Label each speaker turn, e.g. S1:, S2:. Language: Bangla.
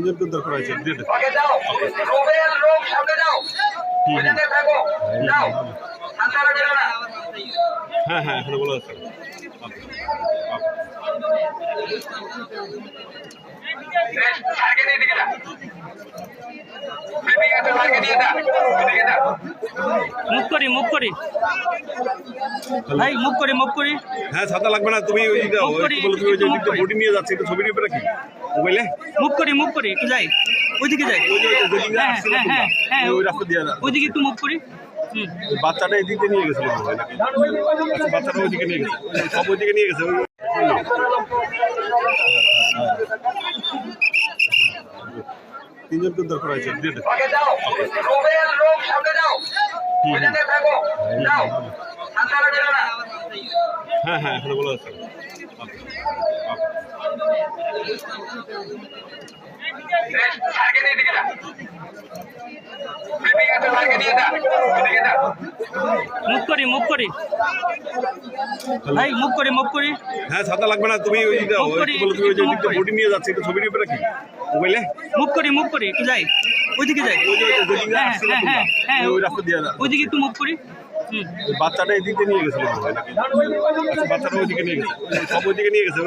S1: তিনজনকে উদ্ধার করা হয়েছে। হ্যাঁ হ্যাঁ, এখানে বলা আছে।
S2: মুখ করি ভাই, মুখ করি।
S1: হ্যাঁ, ছাতা লাগবে না, তুমি ওই বডি নিয়ে যাচ্ছে, একটু ছবি নিবে নাকি মোবাইলে?
S2: মুখ করি একটু যাই, ওইদিকে যাই। হ্যাঁ,
S1: ওই রাস্তা দিয়ে
S2: ওইদিকে একটু মুখ করি।
S1: বাচ্চাটা এদিকে নিয়ে গেছিল, বাচ্চাটা ওইদিকে নিয়ে গেছে, সব ওইদিকে নিয়ে গেছে। তিনজনকে উদ্ধার করা হয়েছে। হ্যাঁ হ্যাঁ, এখানে বলা আছে।
S2: মুখ করি ভাই, মুখ করি।
S1: হ্যাঁ, ছাতা লাগবে না, তুমি ওই বডি নিয়ে যাচ্ছে, একটু ছবি নিবে নাকি মোবাইলে?
S2: মুখ করি একটু যাই, ওইদিকে যাই। হ্যাঁ,
S1: ওই রাস্তা দিয়ে
S2: ওইদিকে একটু মুখ করি।
S1: বাচ্চাটা এদিকে নিয়ে গেছিল, বাচ্চাটা ওইদিকে নিয়ে গেছে, সব ওইদিকে নিয়ে গেছে।